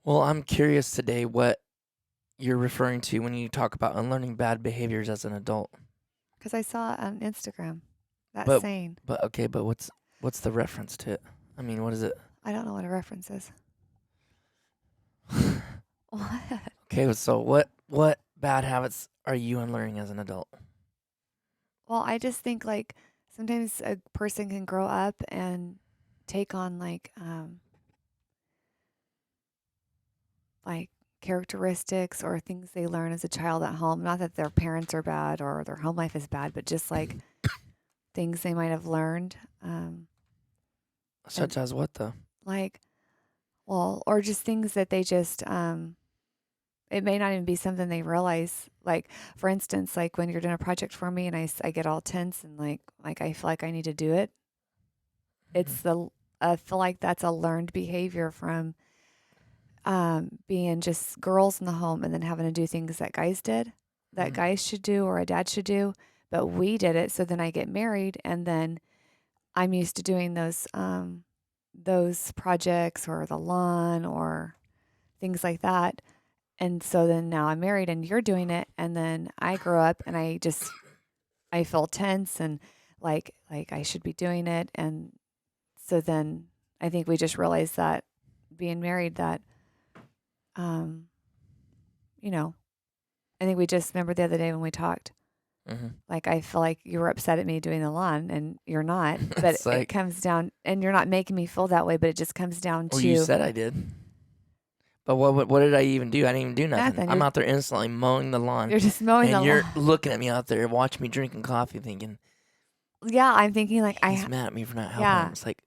Well, I'm curious today what you're referring to when you talk about unlearning bad behaviors as an adult. Because I saw it on Instagram, that But saying. but okay, but what's the reference to it? I mean, what is it? I don't know what a reference is. What? Okay, so what bad habits are you unlearning as an adult? Well, I just think like sometimes a person can grow up and take on like characteristics or things they learn as a child at home. Not that their parents are bad or their home life is bad, but just like things they might have learned. And Such as what though? like, well, or just things that they just it may not even be something they realize. Like, for instance, like when you're doing a project for me and I get all tense and like I feel like I need to do it. Mhm. It's the I feel like that's a learned behavior from being just girls in the home and then having to do things that guys did, that Mhm. guys should do or a dad should do, but we did it. So then I get married and then I'm used to doing those projects or the lawn or things like that. And so then now I'm married and you're doing it and then I grow up and I feel tense and like I should be doing it and so then I think we just realized that being married that um you know, I think we just remember the other day when we talked. Mhm. Like I feel like you were upset at me doing the lawn and you're not, but It's it like, comes down and you're not making me feel that way, but it just comes down well, you to said I did. But what did I even do? I didn't even do nothing. nothing. I'm out there instantly mowing the lawn, You're just mowing the and you're lawn. looking at me out there, watching me drinking coffee, thinking Yeah, I'm thinking like he's mad at me for not helping him. yeah. It's like,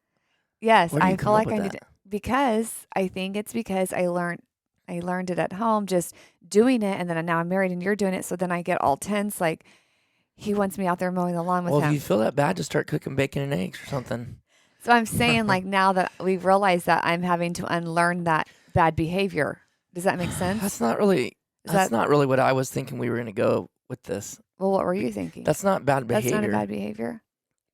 Yes, where do you I come feel up like with I need that? to because I think it's because I learned it at home just doing it and then now I'm married and you're doing it so then I get all tense like he wants me out there mowing the lawn with Well, if you him. feel that bad, just start cooking bacon and eggs or something. So I'm saying like now that we've realized that I'm having to unlearn that bad behavior. Does that make sense? That's not really Is that's that not really what I was thinking we were gonna go with this. well what were Be- you thinking? That's not bad That's not a behavior. bad behavior?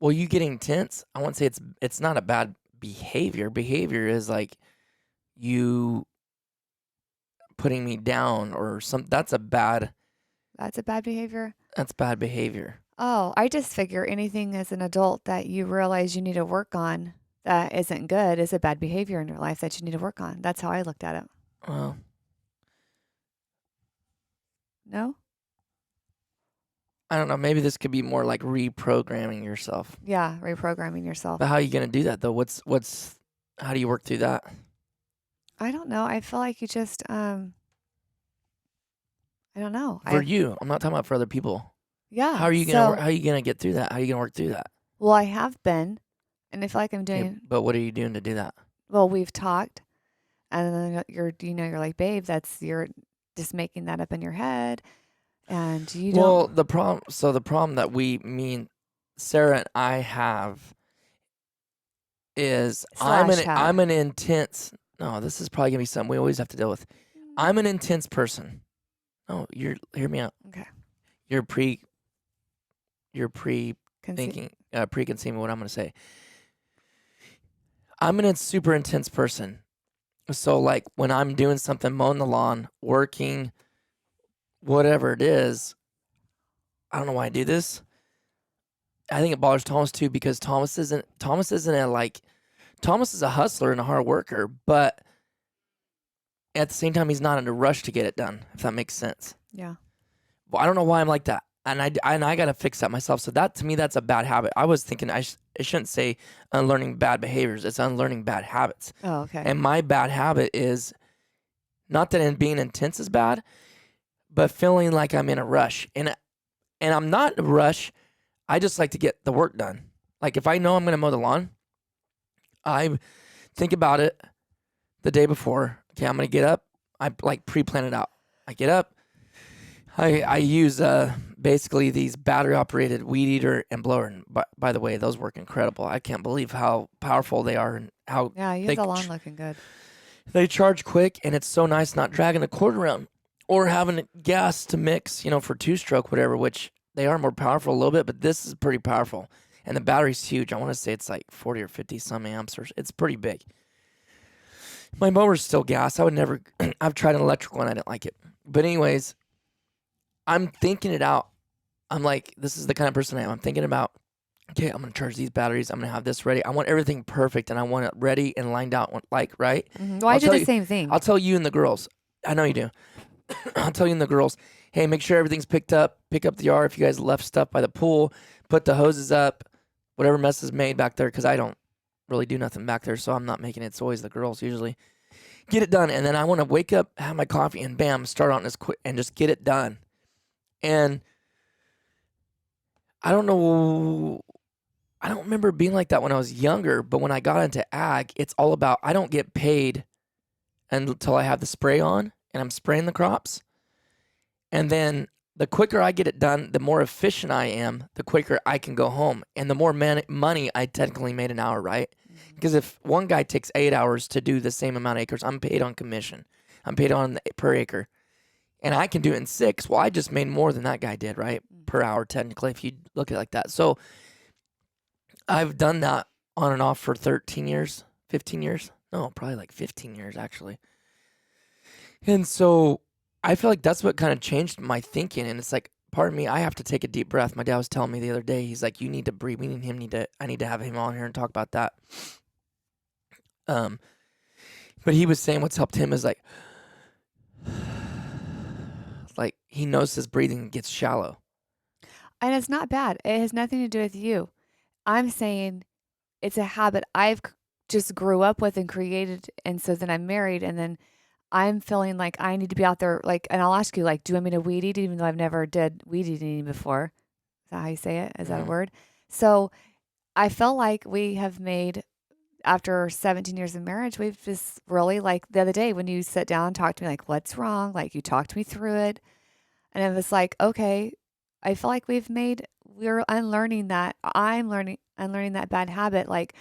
Well, you getting tense, I won't say it's not a bad behavior. Behavior is like you putting me down or some That's a bad behavior? that's bad behavior. Oh, I just figure anything as an adult that you realize you need to work on that isn't good is a bad behavior in your life that you need to work on. That's how I looked at it. Well, No? I don't know, maybe this could be more like reprogramming yourself. Yeah, reprogramming yourself. But how are you gonna do that though? What's how do you work through that? I don't know. I feel like you just I don't know. For you, I'm not talking about for other people. Yeah. How are you gonna get through that? How are you gonna work through that? Well, I have been and I feel like I'm Okay, doing but what are you doing to do that? well, we've talked and then you're like, "Babe, you're just making that up in your head and you Well, don't the problem that me and Sarah and I have is slash had." I'm an intense. No, this is probably gonna be something we always have to deal with. I'm an intense person. No, you're hear me out. Okay. You're pre you're pre Conce- thinking preconceiving what I'm gonna say. I'm an super intense person. So like when I'm doing something, mowing the lawn, working, whatever it is, I don't know why I do this. I think it bothers Thomas too because Thomas isn't a like Thomas is a hustler and a hard worker, but at the same time he's not in a rush to get it done, if that makes sense. yeah. Well, I don't know why I'm like that. And I got to fix that myself. So that to me that's a bad habit. I was thinking I shouldn't say unlearning bad behaviors. It's unlearning bad habits. Oh, okay. And my bad habit is not that in being intense is bad, but feeling like I'm in a rush. And I'm not in a rush. I just like to get the work done. Like if I know I'm going to mow the lawn, I think about it the day before. Okay, I'm going to get up. I like pre-plan it out. I get up. I use basically these battery operated weed eater and blower. And by the way, those work incredible. I can't believe how powerful they are and how Yeah, you have they the lawn looking good. they charge quick, and it's so nice not dragging the cord around or having gas to mix, for two-stroke, whatever, which they are more powerful a little bit, but this is pretty powerful. And the battery's huge. I want to say it's like 40 or 50 some amps, or it's pretty big. My mower's still gas. I would never. I've tried an electric one. I didn't like it. But anyways, I'm thinking it out. I'm like, this is the kind of person I am. I'm thinking about, okay, I'm gonna charge these batteries. I'm gonna have this ready. I want everything perfect, and I want it ready and lined out. Like, right? Well, I do the same thing. I'll tell you and the girls. I know you do. I'll tell you and the girls. Hey, make sure everything's picked up. Pick up the yard. If you guys left stuff by the pool, put the hoses up. Whatever mess is made back there, because I don't really do nothing back there, so I'm not making it. It's always the girls usually. Get it done, and then I want to wake up, have my coffee, and bam, start on this quick and just get it done. And I don't know. I don't remember being like that when I was younger, but when I got into ag, it's all about I don't get paid until I have the spray on and I'm spraying the crops. And then the quicker I get it done, the more efficient I am, the quicker I can go home. And the more money I technically made an hour, right? Because if one guy takes 8 hours to do the same amount of acres, I'm paid on commission. I'm paid on per acre. And I can do it in 6. Well, I just made more than that guy did, right? Per hour, technically, if you look at it like that. So I've done that on and off for 13 years, 15 years. No, probably like 15 years, actually. And so I feel like that's what kind of changed my thinking. And it's like, part of me, I have to take a deep breath. My dad was telling me the other day, he's like, you need to breathe. I need to have him on here and talk about that. But he was saying what's helped him is like he knows his breathing gets shallow. And it's not bad. It has nothing to do with you. I'm saying it's a habit I've just grew up with and created. And so then I'm married, and then I'm feeling like I need to be out there. Like, and I'll ask you, like, do you want me to weed eat, even though I've never did weed eating before? Is that how you say it? Is that a word? So I felt like we have made, after 17 years of marriage, we've just really, like the other day when you sit down and talk to me, like, what's wrong? Like, you talked me through it. And it was like, okay, I feel like we're unlearning that. Unlearning that bad habit. Like,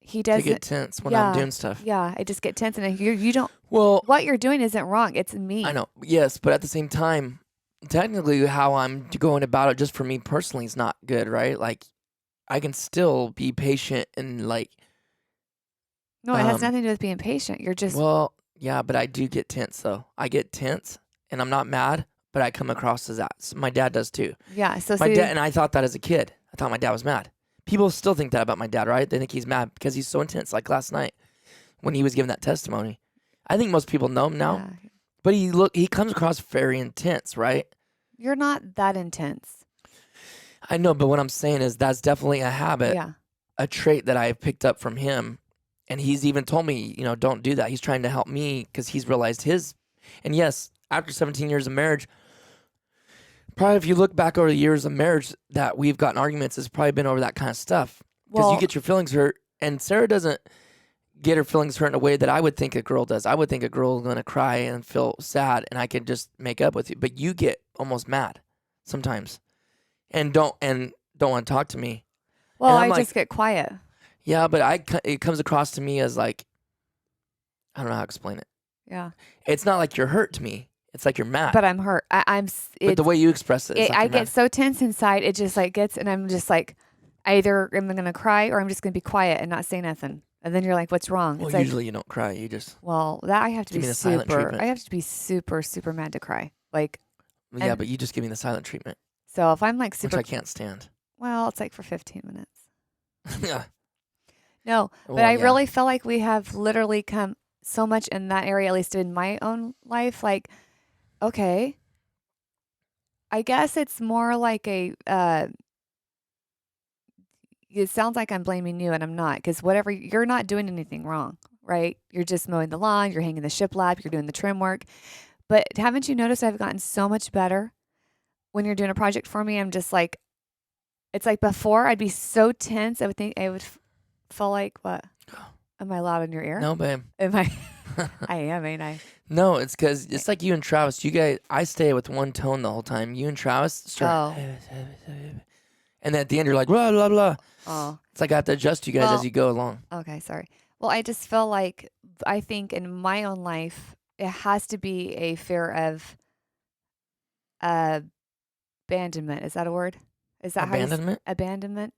he doesn't. To get tense when I'm doing stuff. Yeah, I just get tense, and you don't. Well, what you're doing isn't wrong. It's me. I know. Yes, but at the same time, technically, how I'm going about it, just for me personally, is not good, right? Like, I can still be patient and like. No, it has nothing to do with being patient. You're just. Well, yeah, but I do get tense though. I get tense, and I'm not mad, but I come across as that. So my dad does too. Yeah. So my dad, and I thought that as a kid. I thought my dad was mad. People still think that about my dad, right? They think he's mad because he's so intense. Like last night when he was giving that testimony. I think most people know him now, but he comes across very intense, right? You're not that intense. I know, but what I'm saying is that's definitely a habit, a trait that I've picked up from him. And he's even told me, don't do that. He's trying to help me because he's realized his. And yes, after 17 years of marriage, probably if you look back over the years of marriage that we've gotten arguments, it's probably been over that kind of stuff. Because you get your feelings hurt. And Sarah doesn't get her feelings hurt in a way that I would think a girl does. I would think a girl is going to cry and feel sad, and I can just make up with you. But you get almost mad sometimes and don't want to talk to me. Well, I just get quiet. Yeah, but it comes across to me as like, I don't know how to explain it. Yeah. It's not like you're hurt to me. It's like you're mad. But I'm hurt. But the way you express it, I get so tense inside. It just like gets, and I'm just like, either I'm going to cry or I'm just going to be quiet and not say nothing. And then you're like, what's wrong? Well, it's usually you don't cry. You just. Well, that I have to be super. I have to be super, super mad to cry. Like. Yeah, but you just give me the silent treatment. So if I'm like super. Which I can't stand. Well, it's like for 15 minutes. Yeah. No, but I really feel like we have literally come so much in that area, at least in my own life. Like, okay, I guess it's more like a, it sounds like I'm blaming you, and I'm not, because you're not doing anything wrong, right? You're just mowing the lawn, you're hanging the shiplap, you're doing the trim work. But haven't you noticed I've gotten so much better when you're doing a project for me? I'm just like, it's like before I'd be so tense. I would think I would feel like, what? Am I loud in your ear? No, babe. Am I? I am, ain't I? No, it's because it's like you and Travis. You guys, I stay with one tone the whole time. You and Travis start. And then at the end, you're like, blah, blah, blah. Oh. It's like I have to adjust you guys as you go along. Okay, sorry. Well, I just feel like, I think in my own life, it has to be a fear of abandonment. Is that a word? Is that abandonment? Abandonment.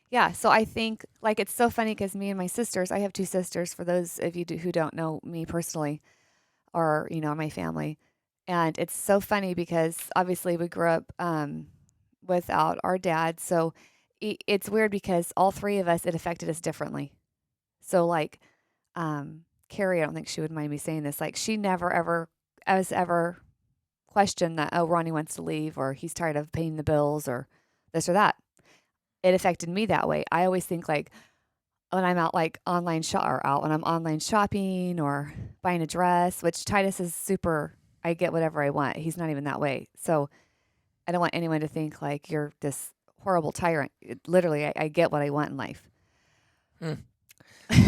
Yeah. So I think like it's so funny because me and my sisters, I have two sisters for those of you who don't know me personally or, my family. And it's so funny because obviously we grew up without our dad. So it's weird because all three of us, it affected us differently. So like Carrie, I don't think she would mind me saying this. Like she never ever questioned that, oh, Ronnie wants to leave or he's tired of paying the bills or this or that. It affected me that way. I always think like when I'm out like online shop or out when I'm online shopping or buying a dress, which Titus is super, I get whatever I want. He's not even that way. So I don't want anyone to think like you're this horrible tyrant. Literally, I get what I want in life. Hmm.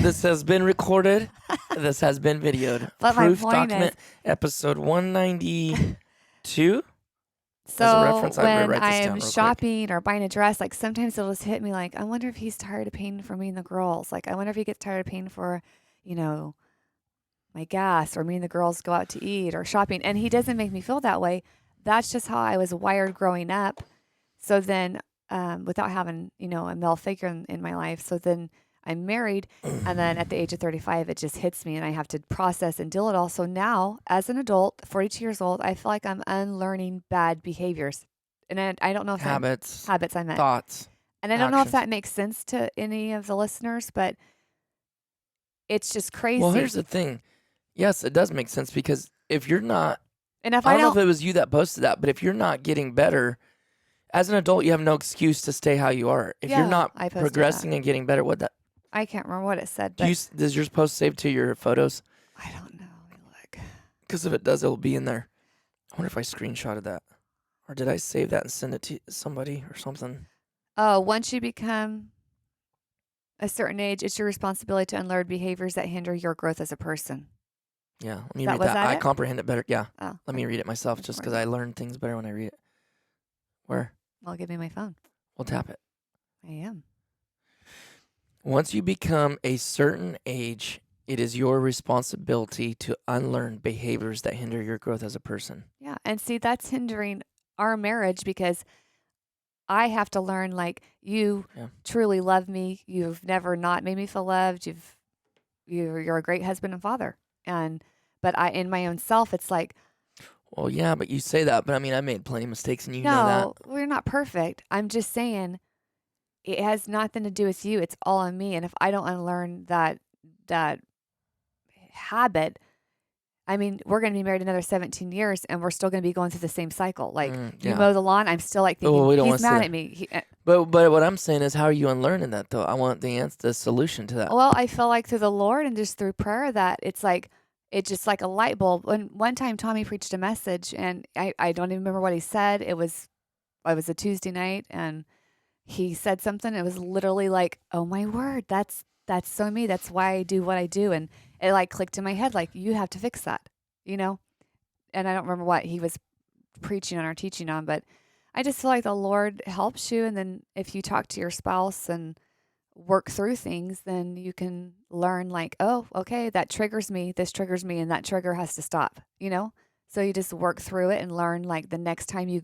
This has been recorded. This has been videoed. But Proof my point document episode 192. As a so reference, I'm gonna when write this down I'm real quick. shopping or buying a dress, like sometimes it'll just hit me like, I wonder if he's tired of paying for me and the girls. Like, I wonder if he gets tired of paying for, my gas or me and the girls go out to eat or shopping. And he doesn't make me feel that way. That's just how I was wired growing up. So then, without having, a male figure in my life. So then I'm married. And then at the age of 35, it just hits me and I have to process and deal with it all. So now, as an adult, 42 years old, I feel like I'm unlearning bad behaviors. And I don't know if Habits, habits I meant. thoughts, And I don't know if actions. that makes sense to any of the listeners, but it's just crazy. Well, here's the thing. Yes, it does make sense because if you're not, and if I I don't know don't, if it was you that posted that, but if you're not getting better, as an adult, you have no excuse to stay how you are. If Yeah, you're not I posted progressing and getting better, what that? I can't remember what it said, Do but you, does yours post save to your photos? I don't know. Let me look. Because if it does, it'll be in there. I wonder if I screenshotted that. Or did I save that and send it to somebody or something? Oh, once you become a certain age, it's your responsibility to unlearn behaviors that hinder your growth as a person. Yeah, let me That- read was that. that I it? comprehend it better. Yeah, Oh, let me read it myself That's just more because I learn things better when I read it. Where? well, give me my phone. We'll tap it. I am. Once you become a certain age, it is your responsibility to unlearn behaviors that hinder your growth as a person. Yeah. And see, that's hindering our marriage because I have to learn like you truly love me. You've never not made me feel loved. You're a great husband and father. But in my own self, it's like, Well, yeah, but you say that, but I mean, I made plenty of mistakes and you know that. no, we're not perfect. I'm just saying it has nothing to do with you. It's all on me. And if I don't unlearn that habit, I mean, we're going to be married another 17 years and we're still going to be going through the same cycle. Like you mow the lawn, I'm still like thinking we don't he's wanna mad say at me. But what I'm saying is, how are you unlearning that though? I want the answer, the solution to that. Well, I feel like through the Lord and just through prayer that it's just like a light bulb. When one time Tommy preached a message and I don't even remember what he said. It was a Tuesday night and he said something. It was literally like, oh my word, that's so me. That's why I do what I do. And it like clicked in my head, like you have to fix that, And I don't remember what he was preaching on or teaching on, but I just feel like the Lord helps you. And then if you talk to your spouse and work through things, then you can learn like, oh, okay, that triggers me. This triggers me. And that trigger has to stop, So you just work through it and learn like the next time you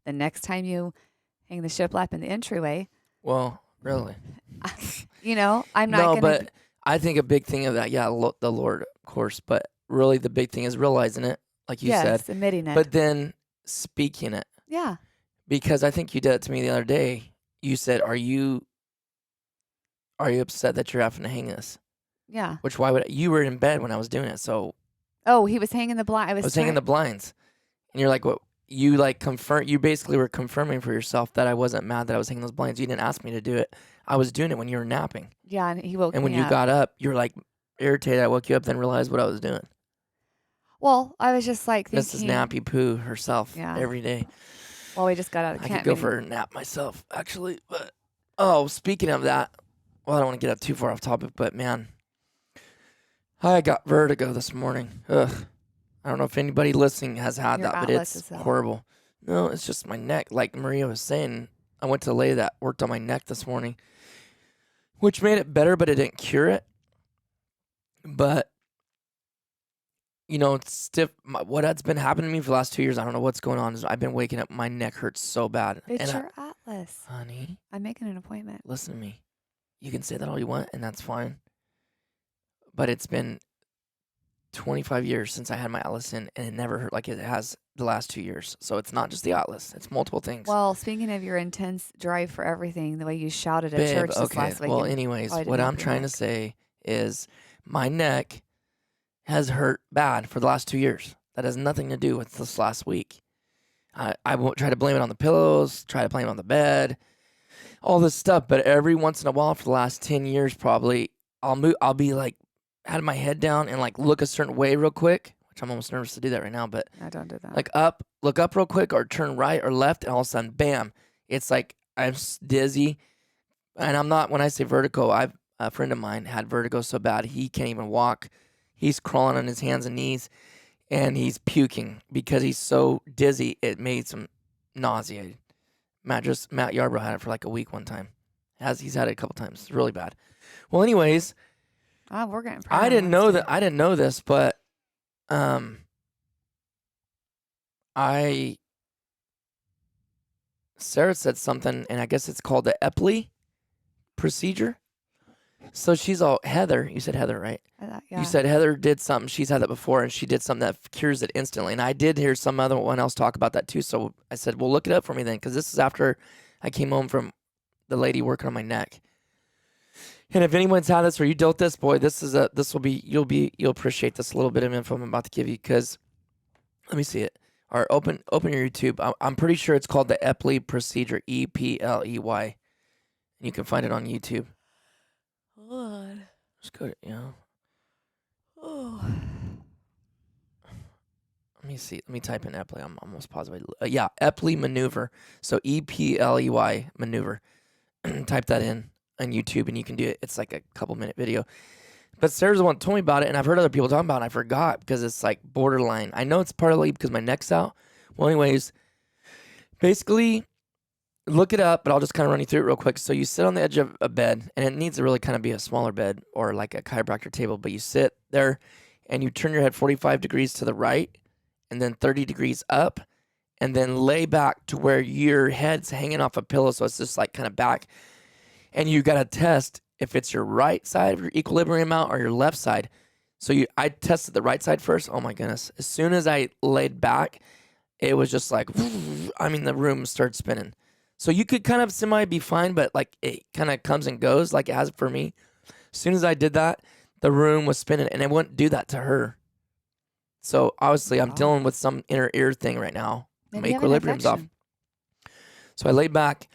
hang the shiplap in the entryway. Well, really. I'm not no, going to. but I think a big thing of that, the Lord, of course, but really the big thing is realizing it, like you said. Admitting it. But then speaking it. Yeah. Because I think you did it to me the other day. You said, are you upset that you're having to hang this? Yeah. Which you were in bed when I was doing it, so. Oh, he was hanging the blind. I was hanging the blinds. And you're like, what? You like you basically were confirming for yourself that I wasn't mad that I was hanging those blinds. You didn't ask me to do it. I was doing it when you were napping. Yeah, and he woke me up. And when you got up, you were like irritated. I woke you up, then realized what I was doing. Well, I was just like thinking. Mrs. Nappy Poo herself every day. Well, we just got out of camp. I could go for a nap myself, actually. But speaking of that, well, I don't want to get too far off topic, but man, I got vertigo this morning. Ugh. I don't know if anybody listening has had that, but it's horrible. No, it's just my neck. Like Maria was saying, I went to lay that, worked on my neck this morning, which made it better, but it didn't cure it. But, it's stiff. What has been happening to me for the last 2 years, I don't know what's going on, is I've been waking up, my neck hurts so bad. It's And your atlas. honey, I'm making an appointment. listen to me. You can say that all you want, and that's fine. But it's been 25 years since I had my atlas in, and it never hurt like it has the last 2 years. So it's not just the atlas; it's multiple things. Well, speaking of your intense drive for everything, the way you shouted at Babe, church this okay. last week. Well, anyways, probably didn't what help I'm your trying to neck. say is my neck has hurt bad for the last 2 years. That has nothing to do with this last week. I won't try to blame it on the pillows, try to blame it on the bed, all this stuff. But every once in a while, for the last 10 years, probably, I'll be like, had my head down and like look a certain way real quick, which I'm almost nervous to do that right now. But I don't do that. like look up real quick, or turn right or left, and all of a sudden, bam! It's like I'm dizzy, and I'm not. When I say vertigo, a friend of mine had vertigo so bad he can't even walk. He's crawling on his hands and knees, and he's puking because he's so dizzy. It made him nauseated. Matt Yarbrough had it for like a week one time. He's had it a couple times. It's really bad. Well, anyways, Oh, we're getting I didn't know that. I didn't know this, but Sarah said something, and I guess it's called the Epley procedure. So she's all, Heather, you said Heather, right? Yeah. You said Heather did something. She's had that before, and she did something that cures it instantly. And I did hear some other one else talk about that too. So I said, well, look it up for me then, because this is after I came home from the lady working on my neck. And if anyone's had this or you dealt this, boy, you'll appreciate this little bit of info I'm about to give you, because let me see it. Or open your YouTube. I'm pretty sure it's called the Epley procedure, Epley. And you can find it on YouTube. Hold on. Just go to, Oh. Let me see. Let me type in Epley. I'm almost positive. Yeah, Epley maneuver. So Epley maneuver. Type that in on YouTube and you can do it. It's like a couple minute video. But Sarah's the one that told me about it, and I've heard other people talking about it, and I forgot because it's like borderline. I know it's partly because my neck's out. Well, anyways, basically, look it up, but I'll just kind of run you through it real quick. So you sit on the edge of a bed, and it needs to really kind of be a smaller bed or like a chiropractor table, but you sit there and you turn your head 45 degrees to the right and then 30 degrees up, and then lay back to where your head's hanging off a pillow, so it's just like kind of back. And you got to test if it's your right side of your equilibrium out or your left side. So I tested the right side first. Oh my goodness. As soon as I laid back, it was just like, the room started spinning. So you could kind of semi be fine, but like it kind of comes and goes like it has for me. As soon as I did that, the room was spinning, and it wouldn't do that to her. So obviously I'm dealing with some inner ear thing right now. Maybe My you have an equilibrium's off. infection. So I laid back,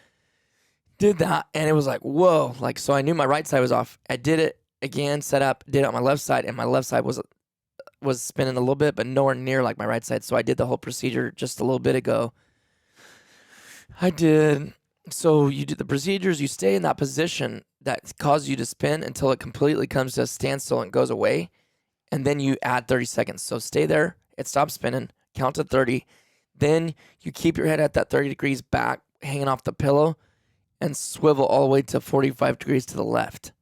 did that, and it was like, whoa. Like, so I knew my right side was off. I did it again, set up, did it on my left side, and my left side was spinning a little bit, but nowhere near like my right side. So I did the whole procedure just a little bit ago. So you do the procedures, you stay in that position that causes you to spin until it completely comes to a standstill and goes away. And then you add 30 seconds. So stay there, it stops spinning, count to 30. Then you keep your head at that 30 degrees back, hanging off the pillow, and swivel all the way to 45 degrees to the left.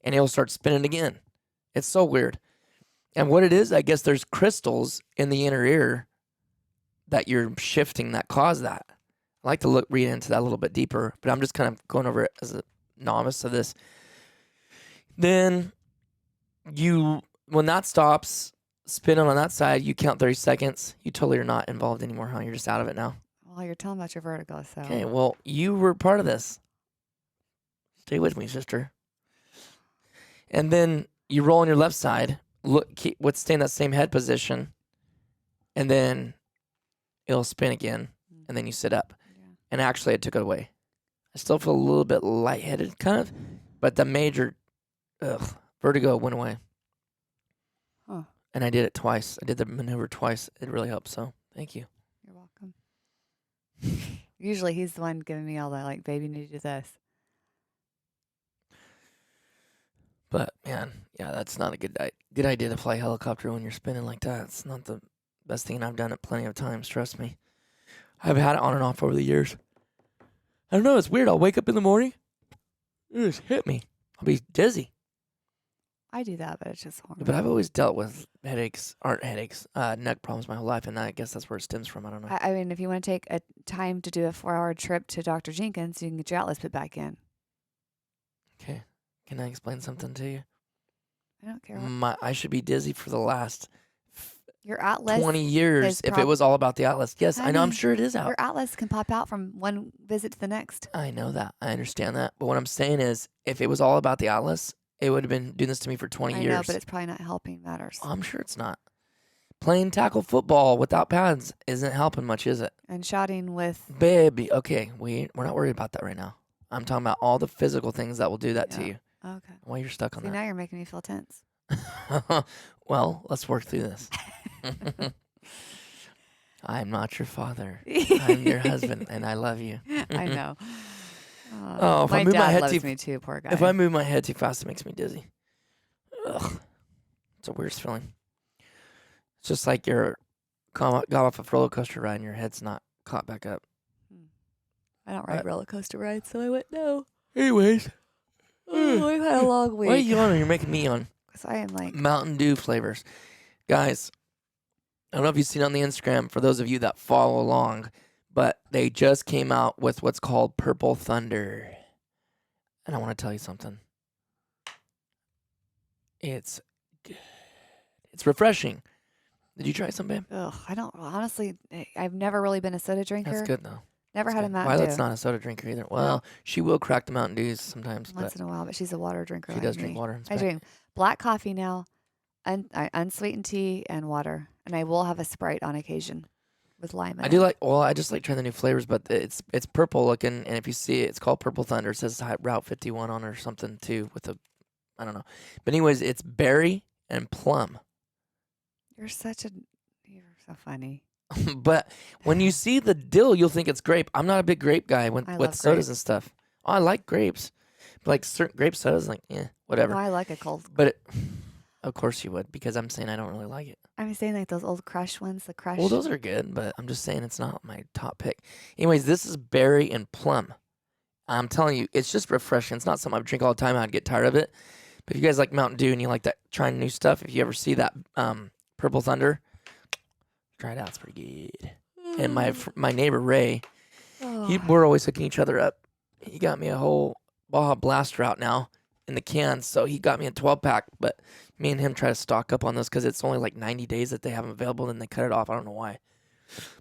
And it'll start spinning again. It's so weird. And what it is, I guess there's crystals in the inner ear that you're shifting that cause that. I like to read into that a little bit deeper, but I'm just kind of going over it as a novice of this. Then when that stops spinning on that side, you count 30 seconds. You totally are not involved anymore, huh? You're just out of it now. Well, you're telling about your vertigo, so. Okay, well, you were part of this. Stay with me, sister. And then you roll on your left side. Stay in that same head position, and then it'll spin again, and then you sit up. Yeah. And actually, I took it away. I still feel a little bit lightheaded, kind of, but the major vertigo went away. Huh. And I did it twice. I did the maneuver twice. It really helped, so thank you. You're welcome. Usually he's the one giving me all that, like, baby, you need to do this. But, man, yeah, that's not a good idea to fly helicopter when you're spinning like that. It's not the best thing, and I've done it plenty of times, trust me. I've had it on and off over the years. I don't know, it's weird. I'll wake up in the morning, it just hit me. I'll be dizzy. I do that, but it's just horrible. But I've always dealt with neck problems my whole life, and I guess that's where it stems from. I don't know. I mean, if you want to take a time to do a 4-hour trip to Dr. Jenkins, you can get your atlas put back in. Okay. Can I explain something to you? I don't care. I should be dizzy for the last Your atlas 20 years if it was all about the atlas. Yes, I know. I'm sure it is out. Your atlas can pop out from one visit to the next. I know that. I understand that. But what I'm saying is, if it was all about the atlas, it would have been doing this to me for 20 years. I know, but it's probably not helping matters. I'm sure it's not. Playing tackle football without pads isn't helping much, is it? And shotting with... Baby, okay, we're not worried about that right now. I'm talking about all the physical things that will do that to you. Okay. Why you're stuck on See, that. now you're making me feel tense. Well, let's work through this. I'm not your father. I'm your husband, and I love you. I know. If my I move dad my head loves me too, poor guy. If I move my head too fast, it makes me dizzy. Ugh. It's a weird feeling. It's just like you're got off a roller coaster ride and your head's not caught back up. I don't ride roller coaster rides, so I wouldn't know. Anyways. We've had a long week. Why are you yawning? You're making me yawn. Because I am like... Mountain Dew flavors. Guys, I don't know if you've seen on the Instagram, for those of you that follow along, but they just came out with what's called Purple Thunder. And I want to tell you something. It's good. It's refreshing. Did you try some, babe? Ugh, I don't... Honestly, I've never really been a soda drinker. That's good, though. Never had a Mountain Dew. Violet's not a soda drinker either. Well, she will crack the Mountain Dews sometimes. Once in a while, but she's a water drinker. She does drink water. I drink black coffee now, unsweetened tea, and water. And I will have a Sprite on occasion with lime in it. I just like trying the new flavors, but it's purple looking, and if you see it, it's called Purple Thunder. It says Route 51 on it or something too with I don't know. But anyways, it's berry and plum. You're so funny. But when you see the dill, you'll think it's grape. I'm not a big grape guy with sodas and stuff. Oh, I like grapes. But like certain grape sodas, like, whatever. No, I like a cold. But of course you would, because I'm saying I don't really like it. I'm saying like those old Crush ones, the Crush. Well, those are good, but I'm just saying it's not my top pick. Anyways, this is berry and plum. I'm telling you, it's just refreshing. It's not something I would drink all the time. I'd get tired of it. But if you guys like Mountain Dew and you like that trying new stuff, if you ever see that Purple Thunder, try it out. It's pretty good. And my neighbor Ray, we're always hooking each other up. He got me a whole Baja Blaster out now in the cans, so he got me a 12-pack. But me and him try to stock up on those because it's only like 90 days that they have them available, and they cut it off. I don't know why.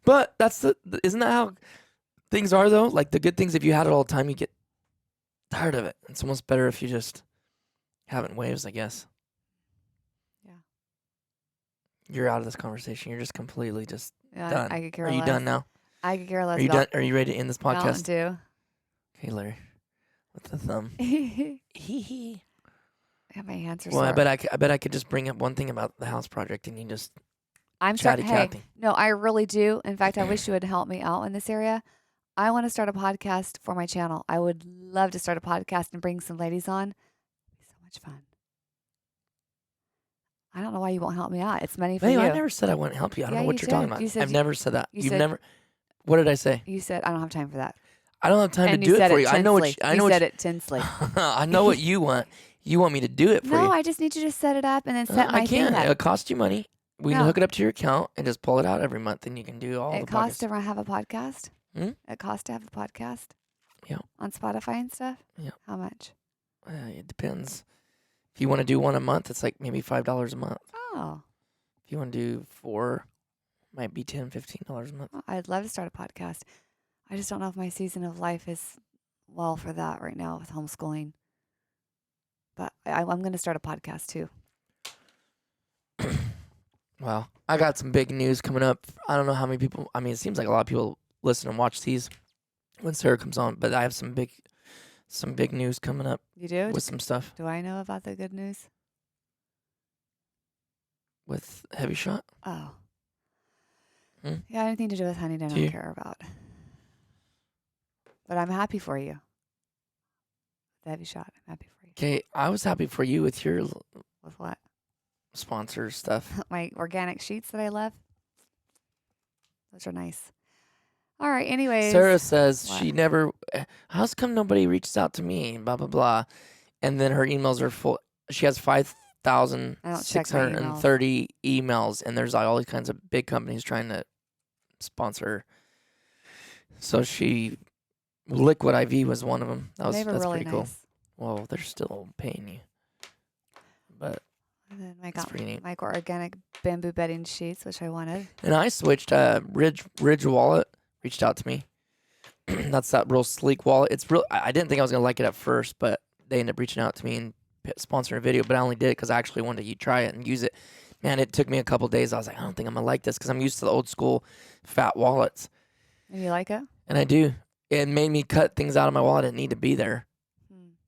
But isn't that how things are though? Like the good things, if you had it all the time, you get tired of it. It's almost better if you just have it in waves, I guess. You're out of this conversation. You're just completely done. I could care less. Are you done now? I could care less. Are you done? Are you ready to end this podcast? Mountain Dew. Okay, Larry. With the thumb. Yeah, my hands are sore. Well, I bet I could just bring up one thing about the house project, and you just Kathy. Hey, no, I really do. In fact, I wish you would help me out in this area. I want to start a podcast for my channel. I would love to start a podcast and bring some ladies on. It'd be so much fun. I don't know why you won't help me out. It's money for you. I never said I wouldn't help you. I don't know what you're talking about. I've never said that. You've never. What did I say? You said I don't have time for that. I don't have time to do it for you. I know what you said it tensely. I know what you want. You want me to do it for you. No, I just need you to set it up and then set my thing up. It'll cost you money. We can hook it up to your account and just pull it out every month, and you can do all the podcasts. It costs to have a podcast? It costs to have a podcast? Yeah. On Spotify and stuff? Yeah. How much? It depends. If you want to do one a month, it's like maybe $5 a month. Oh. If you want to do 4, might be $10, $15 a month. I'd love to start a podcast. I just don't know if my season of life is well for that right now with homeschooling. But I'm going to start a podcast too. Well, I got some big news coming up. I don't know how many people. I mean, it seems like a lot of people listen and watch these when Sarah comes on. But I have some big news coming up. You do? With some stuff. Do I know about the good news? With Heavy Shot? Oh. Yeah, anything to do with honey I don't care about. But I'm happy for you. The Heavy Shot. I'm happy for you. Okay, I was happy for you with your... With what? Sponsor stuff. My organic sheets that I love. Those are nice. All right, anyways. Sarah says she never... How's come nobody reaches out to me? Blah, blah, blah. And then her emails are full. She has 5 I don't check my emails. 1,630 emails, and there's like all these kinds of big companies trying to sponsor her. So Liquid IV was one of them. That's really pretty cool. nice. Well, they're still paying you, but And then I that's got pretty neat. micro organic bamboo bedding sheets, which I wanted. And I switched. Ridge Wallet reached out to me. That's that real sleek wallet. It's real. I didn't think I was gonna like it at first, but they ended up reaching out to me and sponsoring a video. But I only did it because I actually wanted you to try it and use it. Man, it took me a couple days. I was like, I don't think I'm gonna like this because I'm used to the old school fat wallets. And you like it? And I do. It made me cut things out of my wallet that need to be there.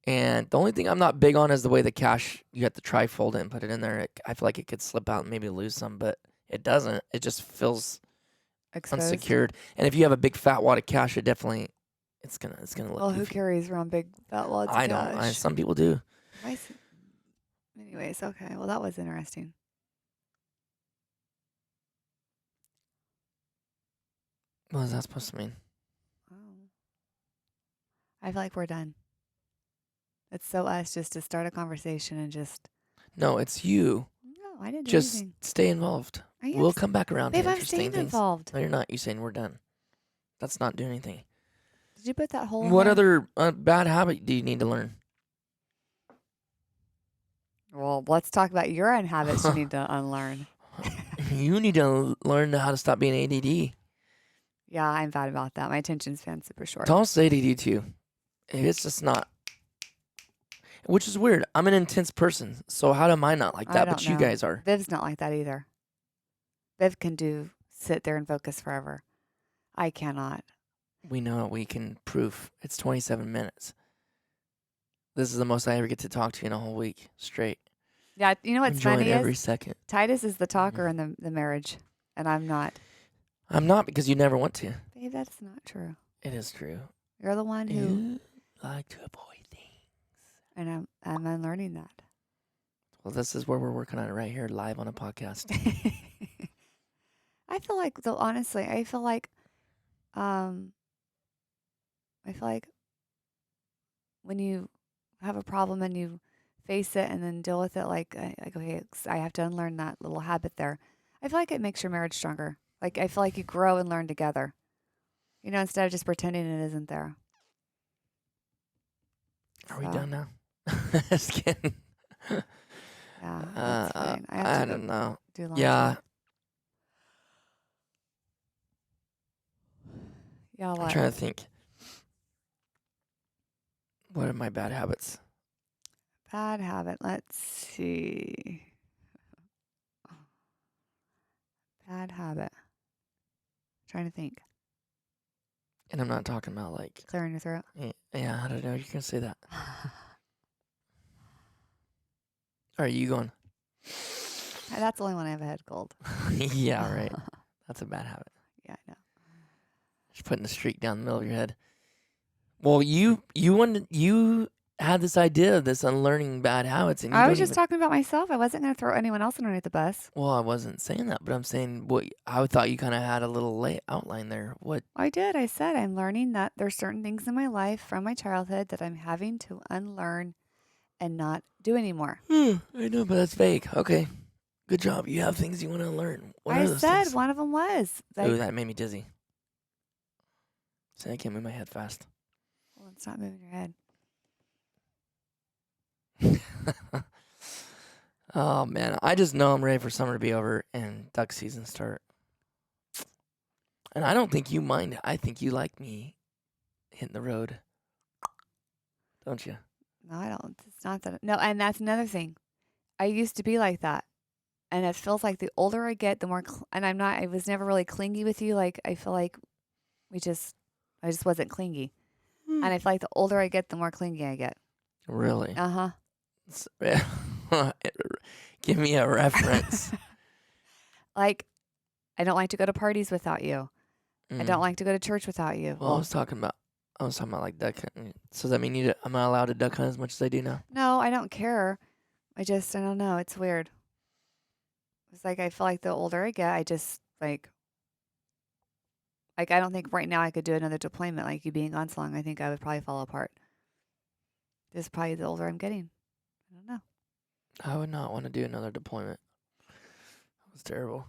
And the only thing I'm not big on is the way the cash, you have to trifold it and put it in there. I feel like it could slip out and maybe lose some, but it doesn't. It just feels Exposed. unsecured. And if you have a big fat wad of cash, it definitely, it's gonna look Well, who goofy. carries around big fat wads of I cash? don't. Some people do. Anyways, okay. Well, that was interesting. What is that supposed to mean? Oh. I feel like we're done. It's so us just to start a conversation and just. No, it's you. No, I didn't do Just anything. stay involved. We'll come back around to Babe, I'm interesting staying things. involved. No, you're not. You're saying we're done. That's not doing anything. Did you put that whole? What other bad habit do you need to learn? Well, let's talk about your own habits you need to unlearn. You need to learn how to stop being ADD. Yeah, I'm bad about that. My attention span's super short. Tom's ADD too. It's just not. Which is weird. I'm an intense person, so how am I not like that? But you guys are. Viv's not like that either. Viv can sit there and focus forever. I cannot. We know we can prove. It's 27 minutes. This is the most I ever get to talk to you in a whole week straight. Yeah, you know what's funny every is second. Titus is the talker in the marriage, and I'm not. I'm not because you never want to. Babe, that's not true. It is true. You're the one who You like to avoid things. And I'm unlearning that. Well, this is where we're working on it right here, live on a podcast. I feel like, though, honestly, I feel like when you have a problem and you face it and then deal with it, like okay, I have to unlearn that little habit there. I feel like it makes your marriage stronger. Like, I feel like you grow and learn together. You know, instead of just pretending it isn't there. Are we done now? Just kidding. Yeah, that's fine. I don't know. Do laundry. Yeah. Yeah, what? I'm trying to think. What are my bad habits? Bad habit. Let's see. Bad habit. Trying to think. And I'm not talking about like Clearing your throat. Yeah, I don't know. You can say that. All right, you going? That's the only one I have a head cold. Yeah, right. That's a bad habit. Yeah, I know. Just putting the streak down the middle of your head. Well, you had this idea of this unlearning bad habits, and I was just talking about myself. I wasn't going to throw anyone else underneath the bus. Well, I wasn't saying that, but I'm saying I thought you kind of had a little outline there. What? I did. I said I'm learning that there's certain things in my life from my childhood that I'm having to unlearn and not do anymore. I know, but that's vague. Okay. Good job. You have things you want to learn. What are those things? One of them was. Ooh, that made me dizzy. See, I can't move my head fast. Well, it's not moving your head. Oh, man. I just know I'm ready for summer to be over and duck season start. And I don't think you mind it. I think you like me hitting the road. Don't you? No, I don't. It's not that. No, and that's another thing. I used to be like that. And it feels like the older I get, the more, and I was never really clingy with you. Like, I feel like I just wasn't clingy. And I feel like the older I get, the more clingy I get. Really? Uh-huh. Give me a reference. Like, I don't like to go to parties without you. I don't like to go to church without you. Well, I was talking about like duck hunting. So does that mean am I allowed to duck hunt as much as I do now? No, I don't care. I don't know. It's weird. It's like I feel like the older I get, I just like I don't think right now I could do another deployment like you being gone so long. I think I would probably fall apart. This is probably the older I'm getting. I don't know. I would not want to do another deployment. It was terrible.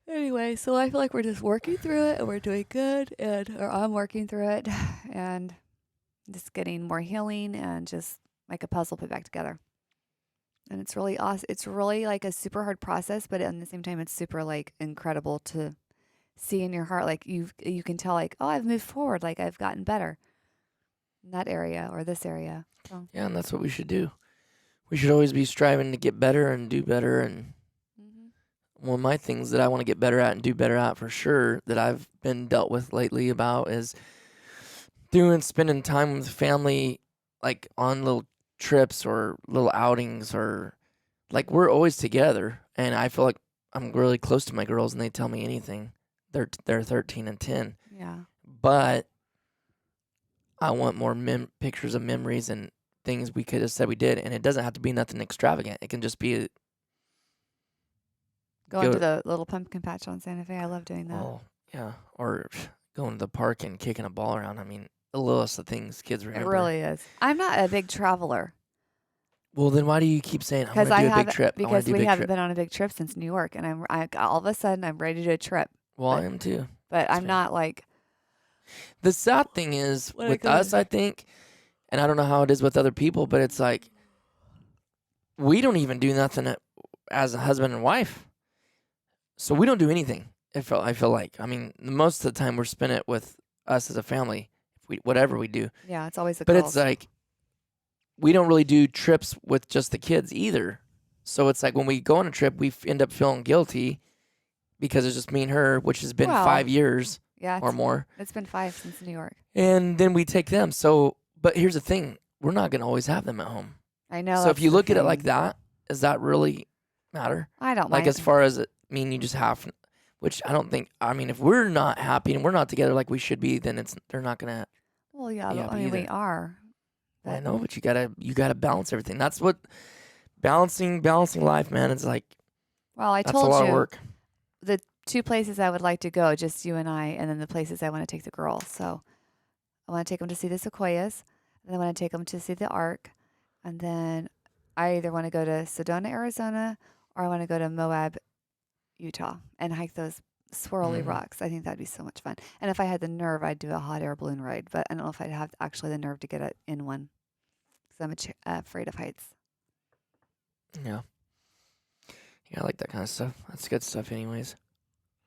Anyway, so I feel like we're just working through it and we're doing good, or I'm working through it and just getting more healing and just like a puzzle put back together. And it's really awesome. It's really like a super hard process, but at the same time, it's super like incredible to see in your heart. Like you can tell like, oh, I've moved forward. Like I've gotten better in that area or this area. So. Yeah, and that's what we should do. We should always be striving to get better and do better. And one of my things that I want to get better at and do better at for sure that I've been dealt with lately about is spending time with family, like on little trips or little outings, or like we're always together. And I feel like I'm really close to my girls and they tell me anything. They're 13 and 10. Yeah. But I want more pictures of memories and things we could have said we did. And it doesn't have to be nothing extravagant. It can just be Going to the little pumpkin patch on Santa Fe. I love doing that. Oh, yeah. Or going to the park and kicking a ball around. I mean, the littlest of things kids remember. It really is. I'm not a big traveler. Well, then why do you keep saying, I'm going to do a big trip? Because we haven't been on a big trip since New York. And I all of a sudden, I'm ready to do a trip. Well, I am too. But I'm not like... The sad thing is, with us, I think, and I don't know how it is with other people, but it's like, we don't even do nothing as a husband and wife. So we don't do anything. I feel like. I mean, most of the time we're spending it with us as a family. Whatever we do. Yeah, it's always the girls. But it's like, we don't really do trips with just the kids either. So it's like when we go on a trip, we end up feeling guilty because it's just me and her, which has been 5 years or more. It's been 5 since New York. And then we take them. So, but here's the thing. We're not going to always have them at home. I know. So if you look at it like that, does that really matter? I don't like mind. As far as you just have, which I don't think. I mean, if we're not happy and we're not together like we should be, then they're not gonna. Well, yeah, I mean, we are. I know, but you gotta balance everything. That's what balancing life, man. It's like. Well, I told you. That's a lot of work. The 2 places I would like to go, just you and I, and then the places I want to take the girls. So, I want to take them to see the sequoias, and then I want to take them to see the Ark, and then I either want to go to Sedona, Arizona, or I want to go to Moab, Utah, and hike those swirly rocks. I think that'd be so much fun. And if I had the nerve, I'd do a hot air balloon ride. But I don't know if I'd have actually the nerve to get in one because I'm afraid of heights. Yeah. Yeah, I like that kind of stuff. That's good stuff anyways.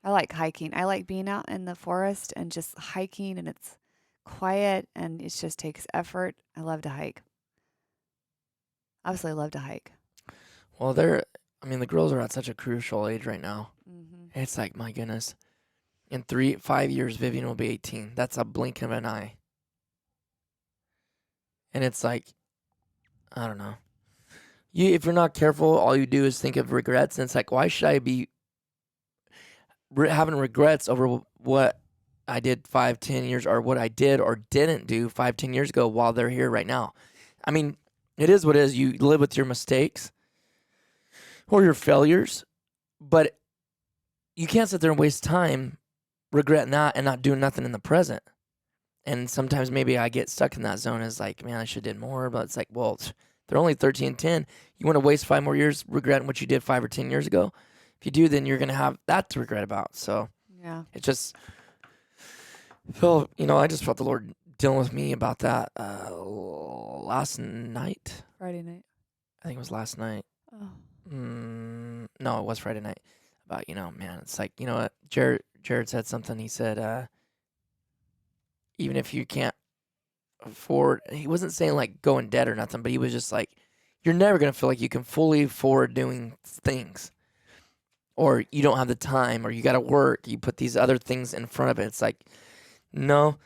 I like hiking. I like being out in the forest and just hiking, and it's quiet, and it just takes effort. I love to hike. Obviously, I love to hike. Well, the girls are at such a crucial age right now. Mm-hmm. It's like, my goodness. In 5 years, Vivian will be 18. That's a blink of an eye. And it's like, I don't know. If you're not careful, all you do is think of regrets. And it's like, why should I be having regrets over what I did 5-10 years, or what I did or didn't do 5-10 years ago while they're here right now? I mean, it is what it is. You live with your mistakes or your failures, but you can't sit there and waste time regretting that and not doing nothing in the present. And sometimes maybe I get stuck in that zone as like, man, I should have did more. But it's like, well, they're only 13 and 10. You want to waste 5 more years regretting what you did 5 or 10 years ago? If you do, then you're going to have that to regret about. So yeah, it just I just felt the Lord dealing with me about that last night. Friday night. I think it was last night. Oh. No, it was Friday night. About, man, it's like, what? Jared said something. He said, even if you can't afford, he wasn't saying like go in debt or nothing, but he was just like, you're never going to feel like you can fully afford doing things, or you don't have the time, or you got to work. You put these other things in front of it. It's like, no,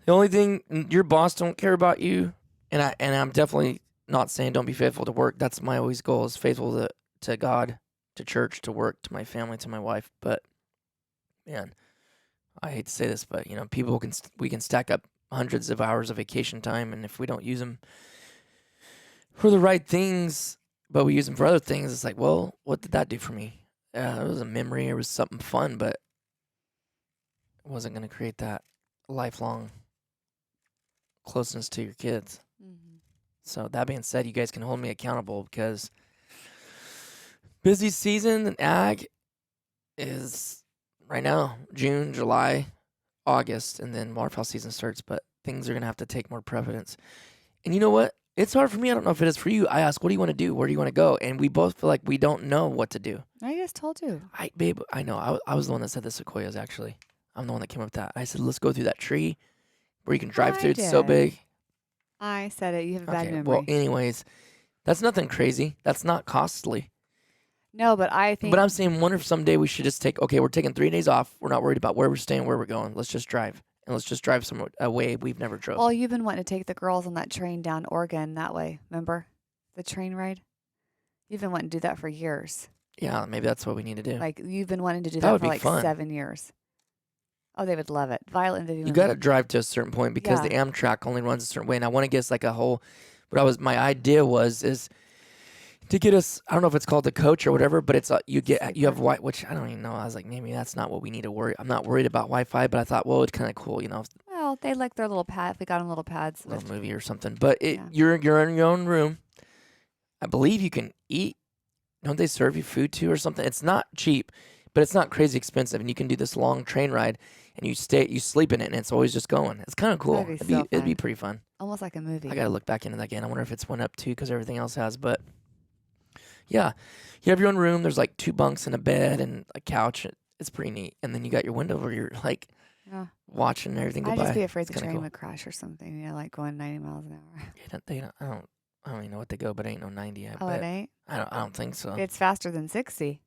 the only thing, your boss don't care about you. And I'm definitely not saying don't be faithful to work. That's my always goal, is faithful to God, to church, to work, to my family, to my wife. But man, I hate to say this, but we can stack up hundreds of hours of vacation time, and if we don't use them for the right things, but we use them for other things, it's like, well, what did that do for me? It was a memory. It was something fun, but it wasn't going to create that lifelong closeness to your kids. Mm-hmm. So that being said, you guys can hold me accountable because busy season in ag is right now, June, July, August, and then waterfowl season starts. But things are going to have to take more precedence. And you know what? It's hard for me. I don't know if it is for you. I ask, what do you want to do? Where do you want to go? And we both feel like we don't know what to do. I just told you. Babe, I know. I was the one that said the sequoias, actually. I'm the one that came up with that. I said, let's go through that tree where you can drive through. It's so big. I said it. You have a bad memory. Well, anyways, that's nothing crazy. That's not costly. No, but I think. But I'm saying, wonder if someday we should just we're taking 3 days off. We're not worried about where we're staying, where we're going. Let's just drive. And let's just drive somewhere a way we've never drove. Well, you've been wanting to take the girls on that train down Oregon that way. Remember the train ride? You've been wanting to do that for years. Yeah, maybe that's what we need to do. Like you've been wanting to do that would for be like fun. 7 years. Oh, they would love it. Violet and Vivian. You got to drive to a certain point because the Amtrak only runs a certain way. And I want to get like a whole. My idea is to get us. I don't know if it's called the coach or whatever, but it's you have Wi, which I don't even know. I was like, maybe that's not what we need to worry. I'm not worried about Wi-Fi, but I thought, well, it's kind of cool, Well, they like their little pad. We got them little pads. A little movie or something. But you're in your own room. I believe you can eat. Don't they serve you food too or something? It's not cheap, but it's not crazy expensive. And you can do this long train ride, and you sleep in it, and it's always just going. It's kind of cool. It'd be pretty fun. Almost like a movie. I gotta look back into that again. I wonder if it's went up too because everything else has. But yeah, you have your own room. There's like 2 bunks and a bed and a couch. It's pretty neat. And then you got your window where you're like watching everything go by. I'd just be afraid the train would crash or something. Like going 90 miles an hour. I don't even know what they go, but it ain't no 90 yet. Oh, it ain't? I don't think so. It's faster than 60.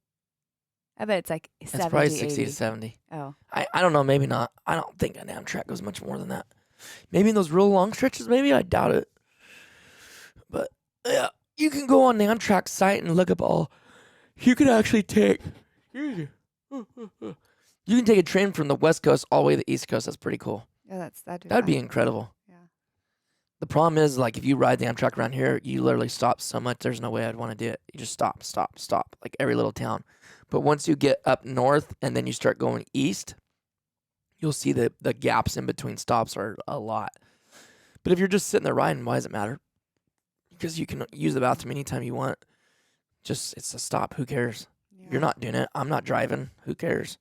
I bet it's like 70, it's probably 60 80. to 70. Oh. I don't know. Maybe not. I don't think an Amtrak goes much more than that. Maybe in those real long stretches, maybe. I doubt it. But, yeah, you can go on the Amtrak site and look up all. You can actually take. You can take a train from the West Coast all the way to the East Coast. That's pretty cool. Yeah, that'd be incredible. Yeah. The problem is, like, if you ride the Amtrak around here, you literally stop so much. There's no way I'd want to do it. You just stop, like every little town. But once you get up north and then you start going east, you'll see the gaps in between stops are a lot. But if you're just sitting there riding, why does it matter? Because you can use the bathroom anytime you want. Just, it's a stop. Who cares? Yeah. You're not doing it. I'm not driving. Who cares?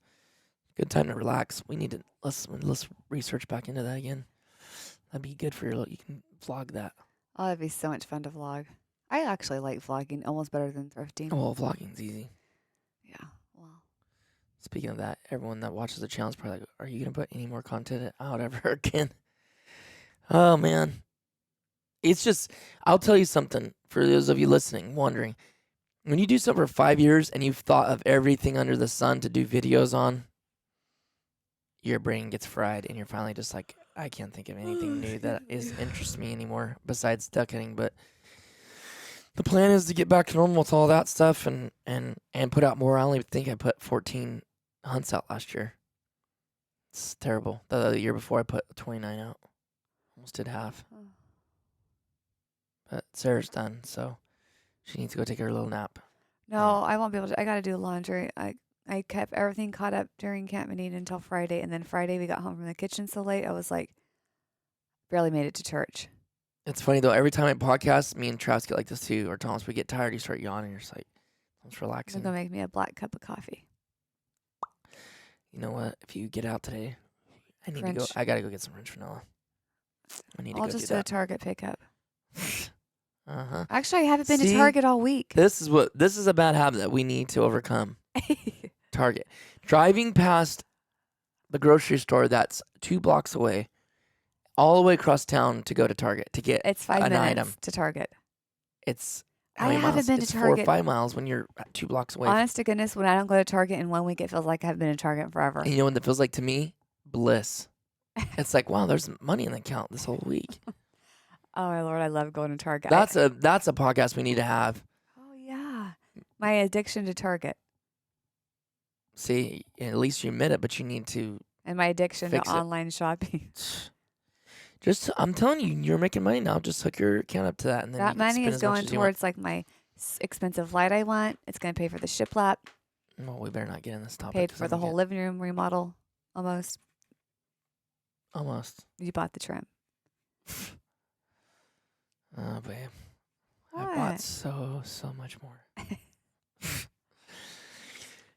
Good time to relax. We need to, let's research back into that again. That'd be good for you can vlog that. Oh, that'd be so much fun to vlog. I actually like vlogging almost better than thrifting. Oh, well, vlogging's easy. Yeah. Well. Speaking of that, everyone that watches the channel is probably like, are you going to put any more content out ever again? Oh, man. It's just, I'll tell you something for those of you listening, wondering. When you do something for 5 years and you've thought of everything under the sun to do videos on, your brain gets fried and you're finally just like, I can't think of anything new that interests me anymore besides duck hunting. But the plan is to get back to normal with all that stuff and put out more. I only think I put 14 hunts out last year. It's terrible. The year before I put 29 out. Almost did half. But Sarah's done, so she needs to go take her little nap. No, I won't be able to. I got to do laundry. I kept everything caught up during camp meeting until Friday. And then Friday we got home from the kitchen so late. I was like, barely made it to church. It's funny though. Every time I podcast, me and Travis get like this too. Or Thomas, we get tired. You start yawning. You're just like, let's relax. I'm going to make me a black cup of coffee. You know what? If you get out today, I need French. to go. I got to go get some French vanilla. I'll just do a Target pickup. Uh-huh. Actually, I haven't been to Target all week. This is a bad habit that we need to overcome. Target. Driving past the grocery store that's 2 blocks away, all the way across town to go to Target to get it's 5 an minutes item. To Target. It's I haven't been to Target. 4 or 5 miles when you're 2 blocks away. Honest to goodness, when I don't go to Target in 1 week, it feels like I haven't been to Target forever. And you know what that feels like to me? Bliss. It's like, wow, there's money in the account this whole week. Oh my Lord, I love going to Target. That's a podcast we need to have. Oh yeah, my addiction to Target. See, at least you admit it, but you need to. And my addiction to fix it. online shopping. I'm telling you, you're making money now. Just hook your account up to that, and then that you can money spend is as much going as you want. towards like my expensive light I want. It's going to pay for the shiplap. Well, we better not get in this topic. Paid for the whole living room remodel, almost. Almost. You bought the trim. Oh, babe. What? I bought so much more.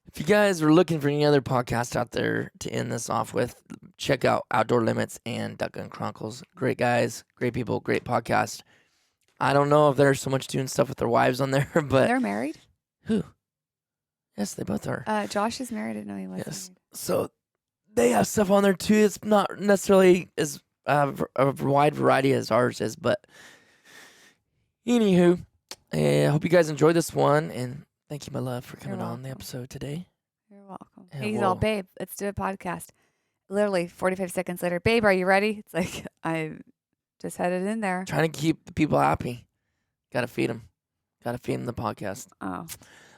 If you guys are looking for any other podcast out there to end this off with, check out Outdoor Limits and Duck Gun Chronicles. Great guys, great people, great podcast. I don't know if they're so much doing stuff with their wives on there, but They're married? who? Yes, they both are. Josh is married. I didn't know he was Yes. married. So they have stuff on there too. It's not necessarily as a wide variety as ours is, but anywho, I hope you guys enjoyed this one, and thank you, my love, for coming on the episode today. You're welcome. And He's all, babe, let's do a podcast. Literally 45 seconds later, babe, are you ready? It's like, I just had it in there. Trying to keep the people happy. Got to feed them. Got to feed them the podcast. Oh.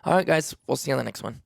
All right, guys. We'll see you on the next one.